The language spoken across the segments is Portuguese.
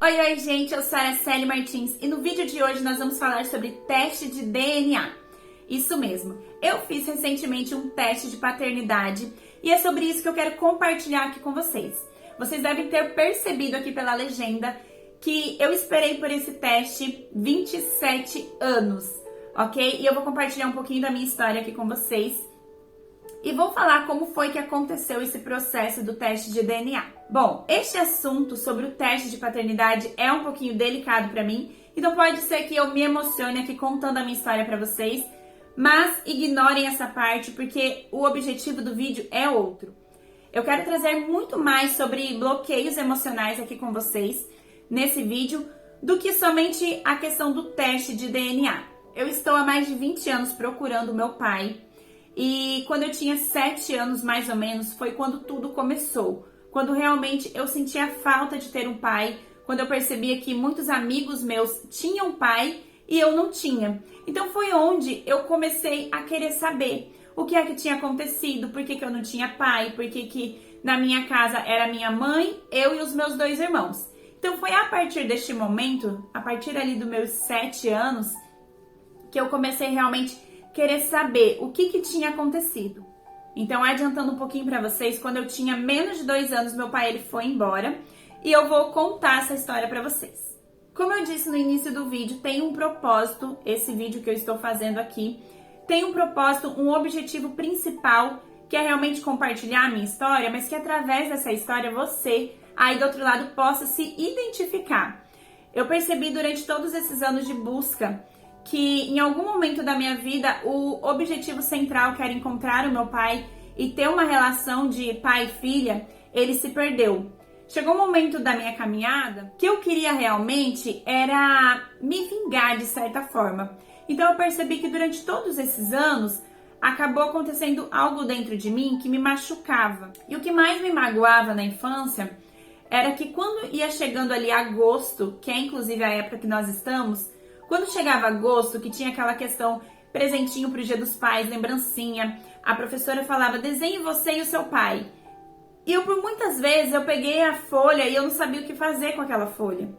Oi, gente, eu sou a Araceli Martins e no vídeo de hoje nós vamos falar sobre teste de DNA. Isso mesmo, eu fiz recentemente um teste de paternidade e é sobre isso que eu quero compartilhar aqui com vocês. Vocês devem ter percebido aqui pela legenda que eu esperei por esse teste 27 anos, ok? E eu vou compartilhar um pouquinho da minha história aqui com vocês. E vou falar como foi que aconteceu esse processo do teste de DNA. Bom, este assunto sobre o teste de paternidade é um pouquinho delicado para mim, então pode ser que eu me emocione aqui contando a minha história para vocês, mas ignorem essa parte porque o objetivo do vídeo é outro. Eu quero trazer muito mais sobre bloqueios emocionais aqui com vocês nesse vídeo do que somente a questão do teste de DNA. Eu estou há mais de 20 anos procurando o meu pai. E quando eu tinha 7 anos, mais ou menos, foi quando tudo começou. Quando realmente eu sentia falta de ter um pai, quando eu percebia que muitos amigos meus tinham pai e eu não tinha. Então foi onde eu comecei a querer saber o que é que tinha acontecido, por que eu não tinha pai, por que na minha casa era minha mãe, eu e os meus 2 irmãos. Então foi a partir deste momento, a partir ali dos meus 7 anos, que eu comecei realmente querer saber o que tinha acontecido. Então, adiantando um pouquinho para vocês, quando eu tinha menos de 2 anos, meu pai ele foi embora e eu vou contar essa história para vocês. Como eu disse no início do vídeo, tem um propósito, esse vídeo que eu estou fazendo aqui, tem um propósito, um objetivo principal, que é realmente compartilhar a minha história, mas que através dessa história você, aí do outro lado, possa se identificar. Eu percebi durante todos esses anos de busca que em algum momento da minha vida o objetivo central, que era encontrar o meu pai e ter uma relação de pai e filha, ele se perdeu. Chegou um momento da minha caminhada que eu queria realmente era me vingar de certa forma. Então eu percebi que durante todos esses anos acabou acontecendo algo dentro de mim que me machucava. E o que mais me magoava na infância era que quando ia chegando ali agosto, que é inclusive a época que nós estamos, quando chegava agosto, que tinha aquela questão presentinho pro Dia dos Pais, lembrancinha, a professora falava, desenhe você e o seu pai. E por muitas vezes eu peguei a folha e eu não sabia o que fazer com aquela folha.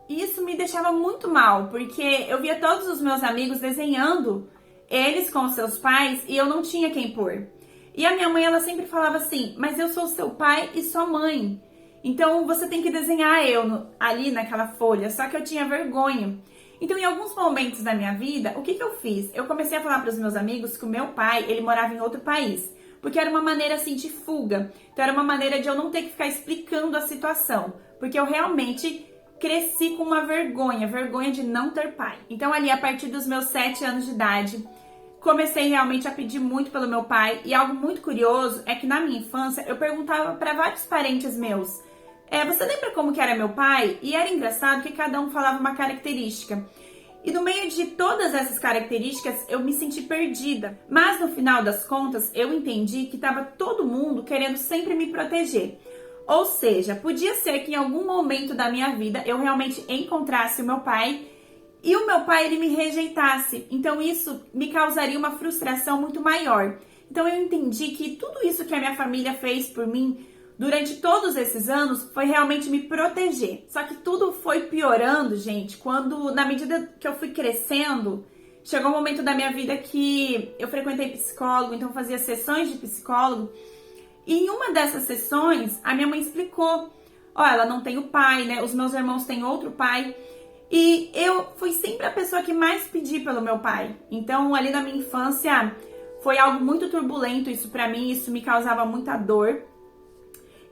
E isso me deixava muito mal, porque eu via todos os meus amigos desenhando eles com os seus pais e eu não tinha quem pôr. E a minha mãe, ela sempre falava assim, mas eu sou seu pai e sua mãe. Então você tem que desenhar eu ali naquela folha, só que eu tinha vergonha. Então, em alguns momentos da minha vida, o que eu fiz? Eu comecei a falar para os meus amigos que o meu pai, ele morava em outro país. Porque era uma maneira, assim, de fuga. Então, era uma maneira de eu não ter que ficar explicando a situação. Porque eu realmente cresci com uma vergonha de não ter pai. Então, ali, a partir dos meus 7 anos de idade, comecei realmente a pedir muito pelo meu pai. E algo muito curioso é que na minha infância, eu perguntava para vários parentes meus, você lembra como que era meu pai? E era engraçado que cada um falava uma característica. E no meio de todas essas características, eu me senti perdida. Mas no final das contas, eu entendi que estava todo mundo querendo sempre me proteger. Ou seja, podia ser que em algum momento da minha vida eu realmente encontrasse o meu pai e o meu pai ele me rejeitasse. Então isso me causaria uma frustração muito maior. Então eu entendi que tudo isso que a minha família fez por mim durante todos esses anos foi realmente me proteger. Só que tudo foi piorando, gente, quando na medida que eu fui crescendo, chegou um momento da minha vida que eu frequentei psicólogo, então fazia sessões de psicólogo. E em uma dessas sessões, a minha mãe explicou, ela não tem o pai, né? Os meus irmãos têm outro pai. E eu fui sempre a pessoa que mais pedi pelo meu pai. Então, ali na minha infância, foi algo muito turbulento isso pra mim, isso me causava muita dor.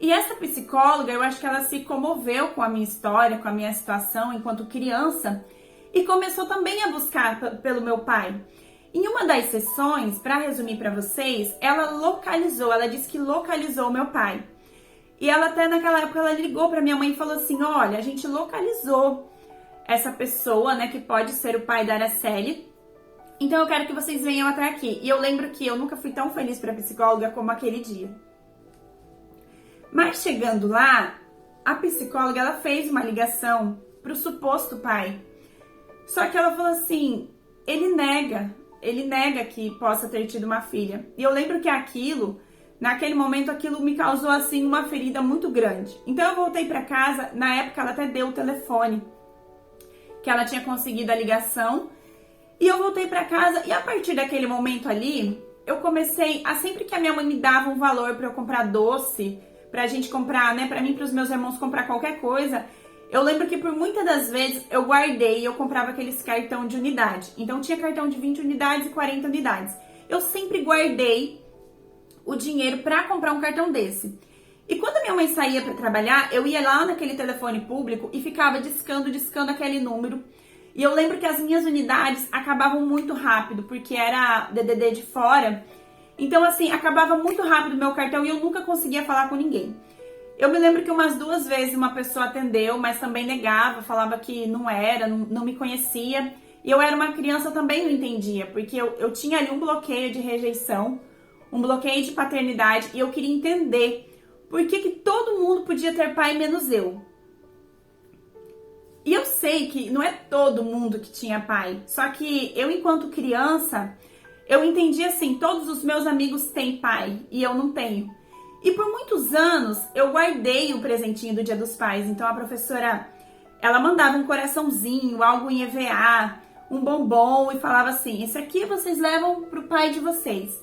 E essa psicóloga, eu acho que ela se comoveu com a minha história, com a minha situação enquanto criança e começou também a buscar pelo meu pai. Em uma das sessões, para resumir para vocês, ela disse que localizou o meu pai. E ela até naquela época, ela ligou para minha mãe e falou assim, olha, a gente localizou essa pessoa, né, que pode ser o pai da Araceli. Então eu quero que vocês venham até aqui. E eu lembro que eu nunca fui tão feliz para psicóloga como aquele dia. Mas chegando lá, a psicóloga ela fez uma ligação para o suposto pai. Só que ela falou assim, ele nega que possa ter tido uma filha. E eu lembro que aquilo naquele momento aquilo me causou assim uma ferida muito grande. Então eu voltei para casa, na época ela até deu o telefone, que ela tinha conseguido a ligação, e eu voltei para casa e a partir daquele momento ali, eu comecei a sempre que a minha mãe me dava um valor para eu comprar doce, pra gente comprar, né, pra mim e pros meus irmãos comprar qualquer coisa, eu lembro que por muitas das vezes eu guardei e eu comprava aqueles cartão de unidade. Então tinha cartão de 20 unidades e 40 unidades. Eu sempre guardei o dinheiro pra comprar um cartão desse. E quando minha mãe saía pra trabalhar, eu ia lá naquele telefone público e ficava discando aquele número. E eu lembro que as minhas unidades acabavam muito rápido, porque era DDD de fora. Então, assim, acabava muito rápido o meu cartão e eu nunca conseguia falar com ninguém. Eu me lembro que umas 2 vezes uma pessoa atendeu, mas também negava, falava que não era, não me conhecia. E eu era uma criança, eu também não entendia, porque eu tinha ali um bloqueio de rejeição, um bloqueio de paternidade, e eu queria entender por que todo mundo podia ter pai menos eu. E eu sei que não é todo mundo que tinha pai, só que eu, enquanto criança, eu entendi assim, todos os meus amigos têm pai e eu não tenho. E por muitos anos eu guardei o presentinho do Dia dos Pais. Então a professora, ela mandava um coraçãozinho, algo em EVA, um bombom e falava assim, esse aqui vocês levam pro pai de vocês.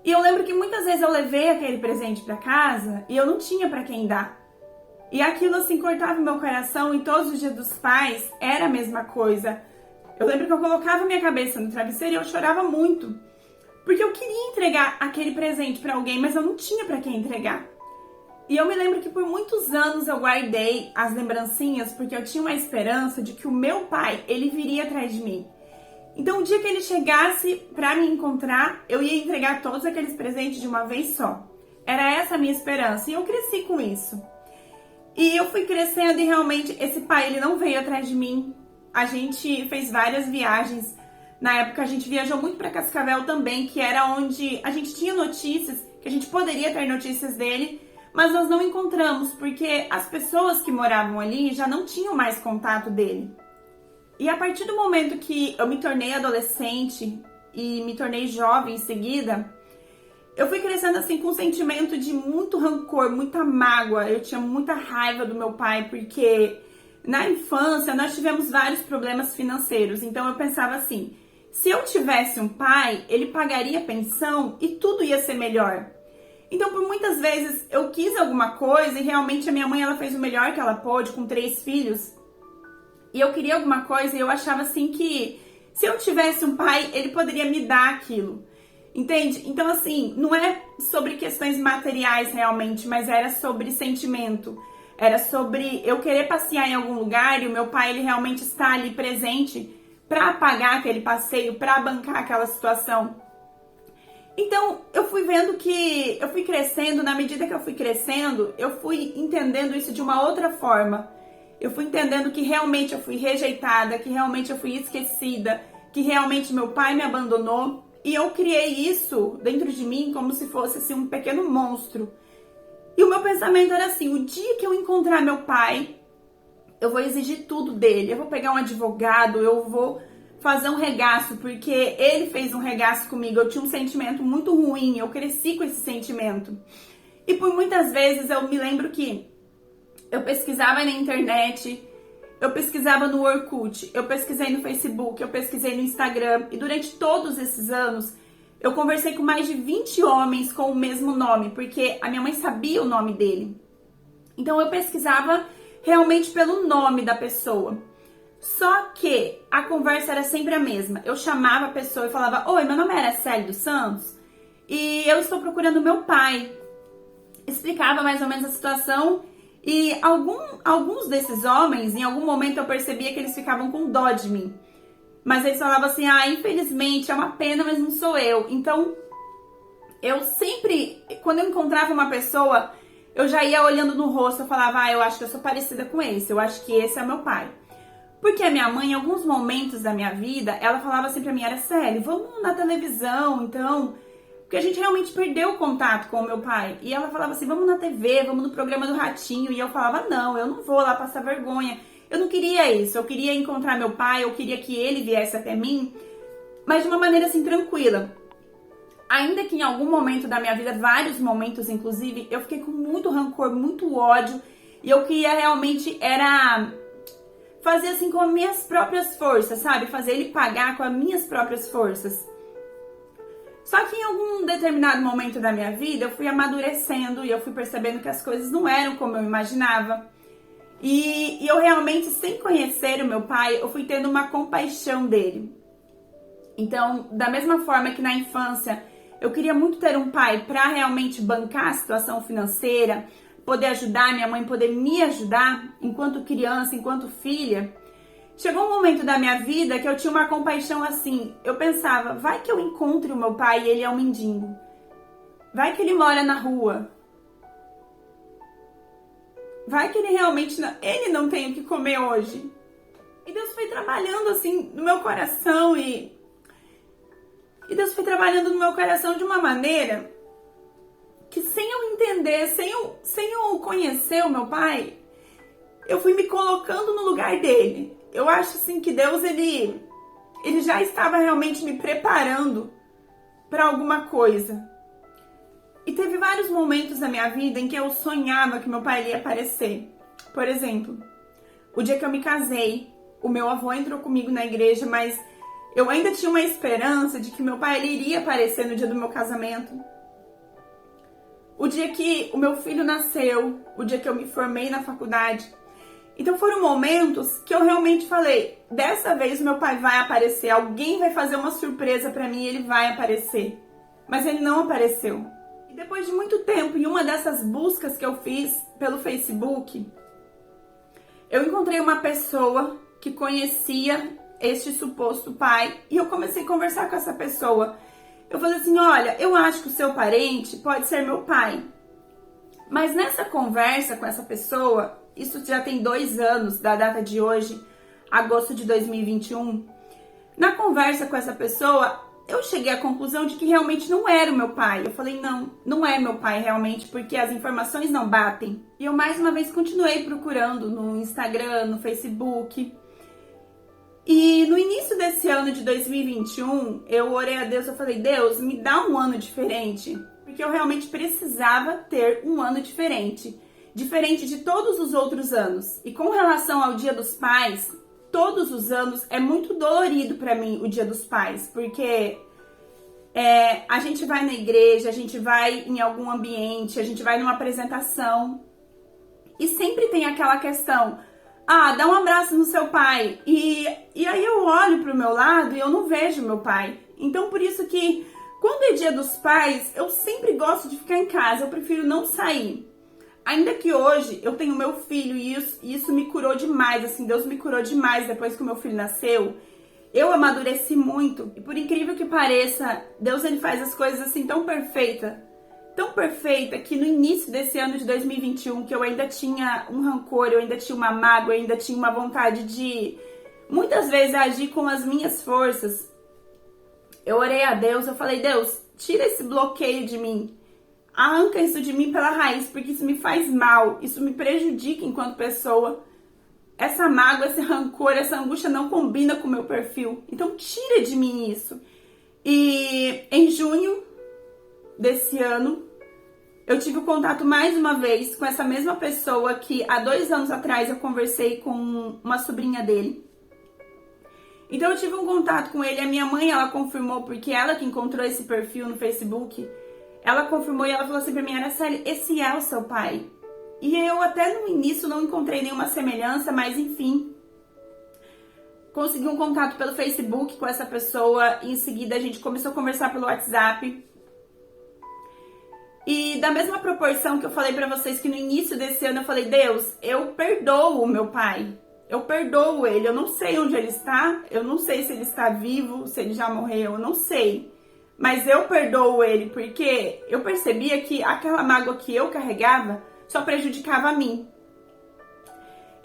E eu lembro que muitas vezes eu levei aquele presente pra casa e eu não tinha pra quem dar. E aquilo assim cortava o meu coração e todos os Dias dos Pais era a mesma coisa. Eu lembro que eu colocava minha cabeça no travesseiro e eu chorava muito. Porque eu queria entregar aquele presente pra alguém, mas eu não tinha pra quem entregar. E eu me lembro que por muitos anos eu guardei as lembrancinhas, porque eu tinha uma esperança de que o meu pai, ele viria atrás de mim. Então o dia que ele chegasse pra me encontrar, eu ia entregar todos aqueles presentes de uma vez só. Era essa a minha esperança e eu cresci com isso. E eu fui crescendo e realmente esse pai, ele não veio atrás de mim. A gente fez várias viagens. Na época a gente viajou muito para Cascavel também, que era onde a gente tinha notícias, que a gente poderia ter notícias dele, mas nós não encontramos, porque as pessoas que moravam ali já não tinham mais contato dele. E a partir do momento que eu me tornei adolescente e me tornei jovem em seguida, eu fui crescendo assim com um sentimento de muito rancor, muita mágoa. Eu tinha muita raiva do meu pai, porque na infância nós tivemos vários problemas financeiros. Então eu pensava assim, se eu tivesse um pai, ele pagaria pensão e tudo ia ser melhor. Então por muitas vezes eu quis alguma coisa e realmente a minha mãe, ela fez o melhor que ela pôde com 3 filhos. E eu queria alguma coisa e eu achava assim que se eu tivesse um pai, ele poderia me dar aquilo. Entende? Então, assim, não é sobre questões materiais realmente, mas era sobre sentimento. Era sobre eu querer passear em algum lugar e o meu pai, ele realmente está ali presente para pagar aquele passeio, para bancar aquela situação. Então, eu fui vendo que eu fui crescendo, na medida que eu fui crescendo, eu fui entendendo isso de uma outra forma. Eu fui entendendo que realmente eu fui rejeitada, que realmente eu fui esquecida, que realmente meu pai me abandonou. E eu criei isso dentro de mim como se fosse assim, um pequeno monstro. E o meu pensamento era assim, o dia que eu encontrar meu pai, eu vou exigir tudo dele. Eu vou pegar um advogado, eu vou fazer um regaço, porque ele fez um regaço comigo. Eu tinha um sentimento muito ruim, eu cresci com esse sentimento. E por muitas vezes eu me lembro que eu pesquisava na internet, eu pesquisava no Orkut, eu pesquisei no Facebook, eu pesquisei no Instagram. E durante todos esses anos, eu conversei com mais de 20 homens com o mesmo nome, porque a minha mãe sabia o nome dele. Então eu pesquisava realmente pelo nome da pessoa. Só que a conversa era sempre a mesma. Eu chamava a pessoa e falava, oi, meu nome é Araceli dos Santos e eu estou procurando meu pai. Explicava mais ou menos a situação. E alguns desses homens, em algum momento eu percebia que eles ficavam com dó de mim. Mas eles falavam assim, infelizmente, é uma pena, mas não sou eu. Então, eu sempre, quando eu encontrava uma pessoa, eu já ia olhando no rosto, eu falava, eu acho que eu sou parecida com esse, eu acho que esse é meu pai. Porque a minha mãe, em alguns momentos da minha vida, ela falava assim pra mim, Araceli, vamos na televisão, então... Porque a gente realmente perdeu o contato com o meu pai. E ela falava assim, vamos na TV, vamos no programa do Ratinho. E eu falava, não, eu não vou lá passar vergonha. Eu não queria isso, eu queria encontrar meu pai, eu queria que ele viesse até mim, mas de uma maneira assim, tranquila. ainda que em algum momento da minha vida, vários momentos inclusive, eu fiquei com muito rancor, muito ódio, e eu queria realmente era fazer assim com as minhas próprias forças, sabe? Fazer ele pagar com as minhas próprias forças. Só que em algum determinado momento da minha vida, eu fui amadurecendo e eu fui percebendo que as coisas não eram como eu imaginava. E eu realmente, sem conhecer o meu pai, eu fui tendo uma compaixão dele. Então, da mesma forma que na infância, eu queria muito ter um pai para realmente bancar a situação financeira, poder ajudar minha mãe, poder me ajudar enquanto criança, enquanto filha. Chegou um momento da minha vida que eu tinha uma compaixão assim. Eu pensava, vai que eu encontre o meu pai e ele é um mendigo. Vai que ele mora na rua. Vai que ele realmente ele não tem o que comer hoje. E Deus foi trabalhando assim no meu coração e Deus foi trabalhando no meu coração de uma maneira que, sem eu entender, sem eu conhecer o meu pai, eu fui me colocando no lugar dele. Eu acho assim que Deus, ele já estava realmente me preparando para alguma coisa. E teve vários momentos na minha vida em que eu sonhava que meu pai ia aparecer. Por exemplo, o dia que eu me casei, o meu avô entrou comigo na igreja, mas eu ainda tinha uma esperança de que meu pai ele iria aparecer no dia do meu casamento. O dia que o meu filho nasceu, o dia que eu me formei na faculdade. Então foram momentos que eu realmente falei, dessa vez meu pai vai aparecer, alguém vai fazer uma surpresa pra mim e ele vai aparecer. Mas ele não apareceu. E depois de muito tempo, em uma dessas buscas que eu fiz pelo Facebook, eu encontrei uma pessoa que conhecia este suposto pai e eu comecei a conversar com essa pessoa. Eu falei assim, olha, eu acho que o seu parente pode ser meu pai. Mas nessa conversa com essa pessoa, isso já tem 2 anos da data de hoje, agosto de 2021. Na conversa com essa pessoa, eu cheguei à conclusão de que realmente não era o meu pai. Eu falei, não é meu pai realmente, porque as informações não batem. E eu mais uma vez continuei procurando no Instagram, no Facebook. E no início desse ano de 2021, eu orei a Deus, eu falei, Deus, me dá um ano diferente. Porque eu realmente precisava ter um ano diferente. Diferente de todos os outros anos. E com relação ao Dia dos Pais, todos os anos é muito dolorido pra mim o Dia dos Pais. Porque a gente vai na igreja, a gente vai em algum ambiente, a gente vai numa apresentação. E sempre tem aquela questão, dá um abraço no seu pai. E aí eu olho pro meu lado e eu não vejo meu pai. Então por isso que quando é Dia dos Pais, eu sempre gosto de ficar em casa, eu prefiro não sair. Ainda que hoje eu tenho meu filho e isso me curou demais, assim, Deus me curou demais depois que o meu filho nasceu. Eu amadureci muito e por incrível que pareça, Deus ele faz as coisas assim tão perfeita que no início desse ano de 2021, que eu ainda tinha um rancor, eu ainda tinha uma mágoa, eu ainda tinha uma vontade de muitas vezes agir com as minhas forças. Eu orei a Deus, eu falei, Deus, tira esse bloqueio de mim. Arranca isso de mim pela raiz, porque isso me faz mal, isso me prejudica enquanto pessoa. Essa mágoa, esse rancor, essa angústia não combina com o meu perfil. Então tira de mim isso. E em junho desse ano, eu tive o contato mais uma vez com essa mesma pessoa que há 2 anos atrás eu conversei com uma sobrinha dele. Então eu tive um contato com ele, a minha mãe ela confirmou, porque ela que encontrou esse perfil no Facebook. Ela confirmou e ela falou assim pra mim, Araceli, esse é o seu pai. E eu até no início não encontrei nenhuma semelhança, mas enfim. Consegui um contato pelo Facebook com essa pessoa, e em seguida a gente começou a conversar pelo WhatsApp. E da mesma proporção que eu falei pra vocês que no início desse ano eu falei, Deus, eu perdoo o meu pai. Eu perdoo ele, eu não sei onde ele está, eu não sei se ele está vivo, se ele já morreu, eu não sei. Mas eu perdoo ele porque eu percebia que aquela mágoa que eu carregava só prejudicava a mim.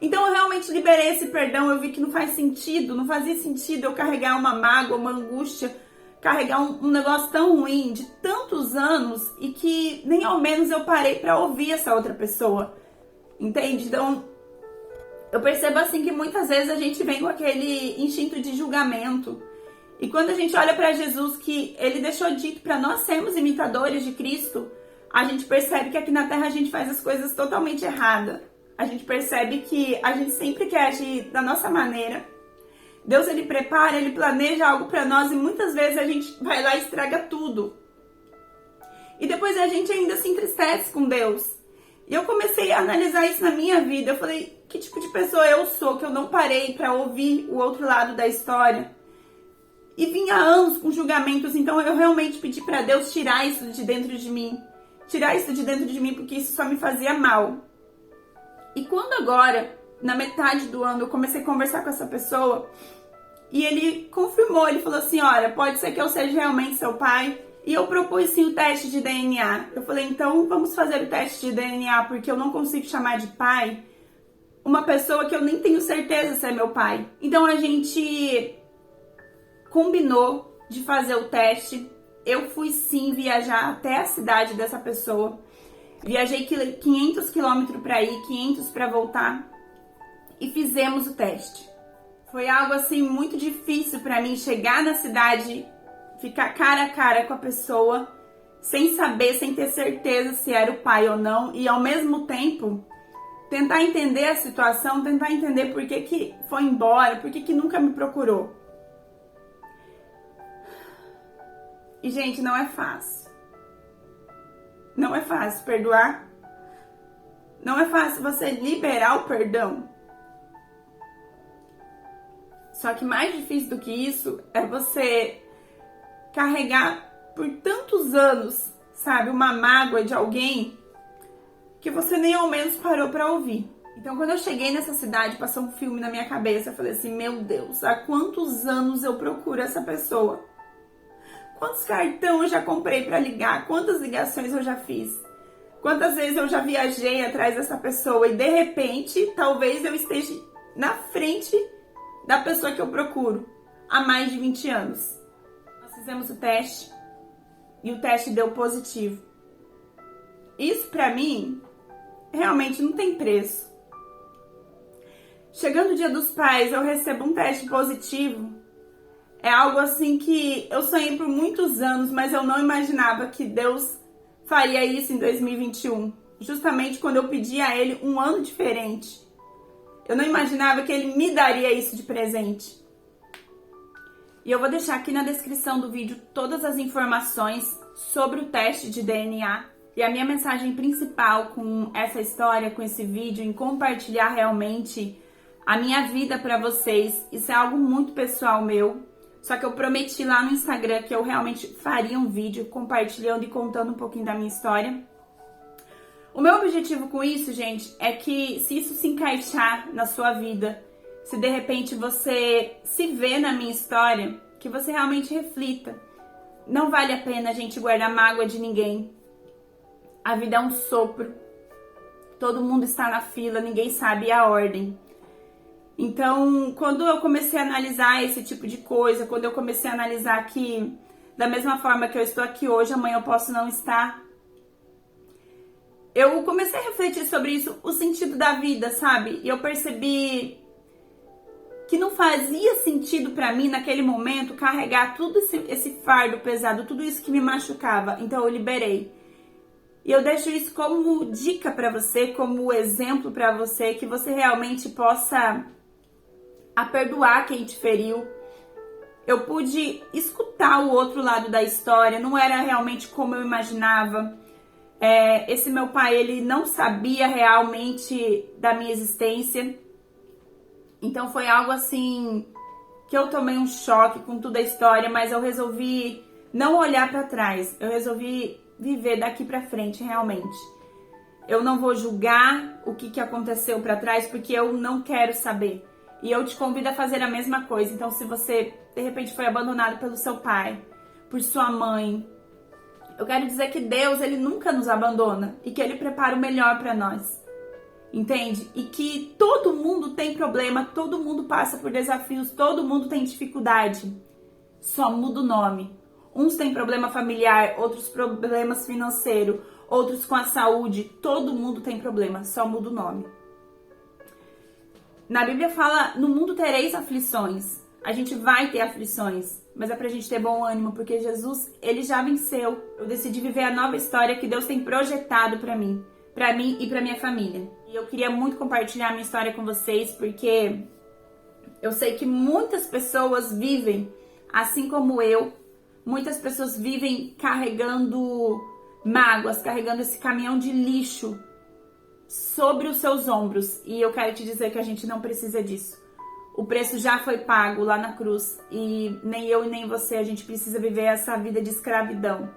Então eu realmente liberei esse perdão, eu vi que não faz sentido, não fazia sentido eu carregar uma mágoa, uma angústia, carregar um negócio tão ruim de tantos anos e que nem ao menos eu parei pra ouvir essa outra pessoa, entende? Então eu percebo assim que muitas vezes a gente vem com aquele instinto de julgamento E quando a gente olha para Jesus, que ele deixou dito para nós sermos imitadores de Cristo, a gente percebe que aqui na Terra a gente faz as coisas totalmente erradas. A gente percebe que a gente sempre quer agir da nossa maneira. Deus, ele prepara, ele planeja algo para nós e muitas vezes a gente vai lá e estraga tudo. E depois a gente ainda se entristece com Deus. E eu comecei a analisar isso na minha vida. Eu falei, que tipo de pessoa eu sou, que eu não parei para ouvir o outro lado da história? E vinha anos com julgamentos, então eu realmente pedi para Deus tirar isso de dentro de mim. Tirar isso de dentro de mim, porque isso só me fazia mal. E quando agora, na metade do ano, eu comecei a conversar com essa pessoa, e ele confirmou, ele falou assim, olha, pode ser que eu seja realmente seu pai. E eu propus sim o teste de DNA. Eu falei, então vamos fazer o teste de DNA, porque eu não consigo chamar de pai uma pessoa que eu nem tenho certeza se é meu pai. Então a gente combinou de fazer o teste. Eu fui sim viajar até a cidade dessa pessoa. Viajei 500 quilômetros para ir, 500 para voltar. E fizemos o teste. Foi algo assim muito difícil para mim chegar na cidade, ficar cara a cara com a pessoa, sem saber, sem ter certeza se era o pai ou não. E ao mesmo tempo, tentar entender a situação, tentar entender por que que foi embora, por que que nunca me procurou. E, gente, não é fácil. Não é fácil perdoar. Não é fácil você liberar o perdão. Só que mais difícil do que isso é você carregar por tantos anos, sabe, uma mágoa de alguém que você nem ao menos parou pra ouvir. Então, quando eu cheguei nessa cidade, passou um filme na minha cabeça. Eu falei assim, meu Deus, há quantos anos eu procuro essa pessoa? Quantos cartões eu já comprei pra ligar? Quantas ligações eu já fiz? Quantas vezes eu já viajei atrás dessa pessoa e de repente, talvez eu esteja na frente da pessoa que eu procuro há mais de 20 anos. Nós fizemos o teste e o teste deu positivo. Isso pra mim realmente não tem preço. Chegando o Dia dos Pais, eu recebo um teste positivo. É algo assim que eu sonhei por muitos anos, mas eu não imaginava que Deus faria isso em 2021. Justamente quando eu pedi a Ele um ano diferente. Eu não imaginava que Ele me daria isso de presente. E eu vou deixar aqui na descrição do vídeo todas as informações sobre o teste de DNA. E a minha mensagem principal com essa história, com esse vídeo, em compartilhar realmente a minha vida para vocês. Isso é algo muito pessoal meu. Só que eu prometi lá no Instagram que eu realmente faria um vídeo compartilhando e contando um pouquinho da minha história. O meu objetivo com isso, gente, é que se isso se encaixar na sua vida, se de repente você se vê na minha história, que você realmente reflita. Não vale a pena a gente guardar mágoa de ninguém. A vida é um sopro. Todo mundo está na fila, ninguém sabe a ordem. Então, quando eu comecei a analisar esse tipo de coisa, quando eu comecei a analisar que da mesma forma que eu estou aqui hoje, amanhã eu posso não estar, eu comecei a refletir sobre isso, o sentido da vida, sabe? E eu percebi que não fazia sentido pra mim, naquele momento, carregar tudo esse fardo pesado, tudo isso que me machucava. Então eu liberei. E eu deixo isso como dica pra você, como exemplo pra você, que você realmente possa perdoar quem te feriu. Eu pude escutar o outro lado da história, não era realmente como eu imaginava. Esse meu pai, ele não sabia realmente da minha existência. Então foi algo assim que eu tomei um choque com toda a história, mas eu resolvi não olhar pra trás. Eu resolvi viver daqui pra frente, realmente. Eu não vou julgar o que aconteceu pra trás, porque eu não quero saber. E eu te convido a fazer a mesma coisa. Então, se você, de repente, foi abandonado pelo seu pai, por sua mãe, eu quero dizer que Deus, Ele nunca nos abandona e que Ele prepara o melhor pra nós. Entende? E que todo mundo tem problema, todo mundo passa por desafios, todo mundo tem dificuldade. Só muda o nome. Uns têm problema familiar, outros problemas financeiros, outros com a saúde. Todo mundo tem problema, só muda o nome. Na Bíblia fala, no mundo tereis aflições. A gente vai ter aflições, mas é pra gente ter bom ânimo, porque Jesus, ele já venceu. Eu decidi viver a nova história que Deus tem projetado pra mim e pra minha família. E eu queria muito compartilhar a minha história com vocês, porque eu sei que muitas pessoas vivem assim como eu. Muitas pessoas vivem carregando mágoas, carregando esse caminhão de lixo sobre os seus ombros. E eu quero te dizer que a gente não precisa disso. O preço já foi pago lá na cruz e nem eu e nem você, a gente precisa viver essa vida de escravidão.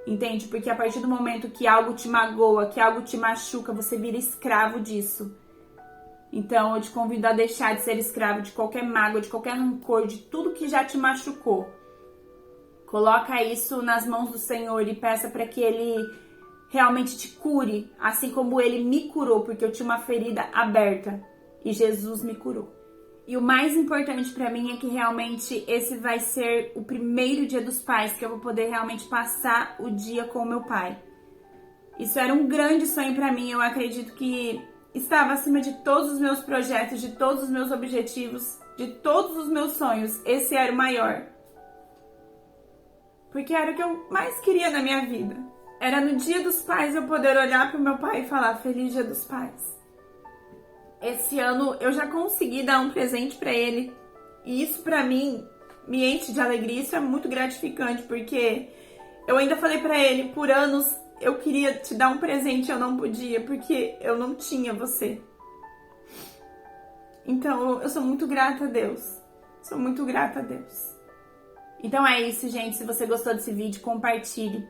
Entende? Porque a partir do momento que algo te magoa, que algo te machuca, você vira escravo disso. Então eu te convido a deixar de ser escravo de qualquer mágoa, de qualquer rancor, de tudo que já te machucou. Coloca isso nas mãos do Senhor e peça para que Ele realmente te cure, assim como Ele me curou, porque eu tinha uma ferida aberta e Jesus me curou. E o mais importante para mim é que realmente esse vai ser o primeiro dia dos pais, que eu vou poder realmente passar o dia com o meu pai. Isso era um grande sonho para mim, eu acredito que estava acima de todos os meus projetos, de todos os meus objetivos, de todos os meus sonhos. Esse era o maior. Porque era o que eu mais queria na minha vida. Era no dia dos pais eu poder olhar pro meu pai e falar Feliz Dia dos Pais. Esse ano eu já consegui dar um presente pra ele. E isso pra mim me enche de alegria. Isso é muito gratificante, porque eu ainda falei pra ele, por anos eu queria te dar um presente e eu não podia, porque eu não tinha você. Então eu sou muito grata a Deus. Sou muito grata a Deus. Então é isso, gente. Se você gostou desse vídeo, compartilhe.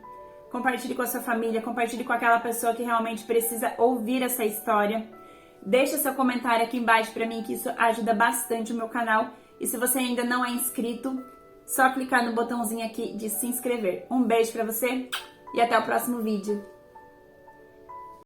Compartilhe com a sua família, compartilhe com aquela pessoa que realmente precisa ouvir essa história. Deixa seu comentário aqui embaixo pra mim, que isso ajuda bastante o meu canal. E se você ainda não é inscrito, só clicar no botãozinho aqui de se inscrever. Um beijo pra você e até o próximo vídeo.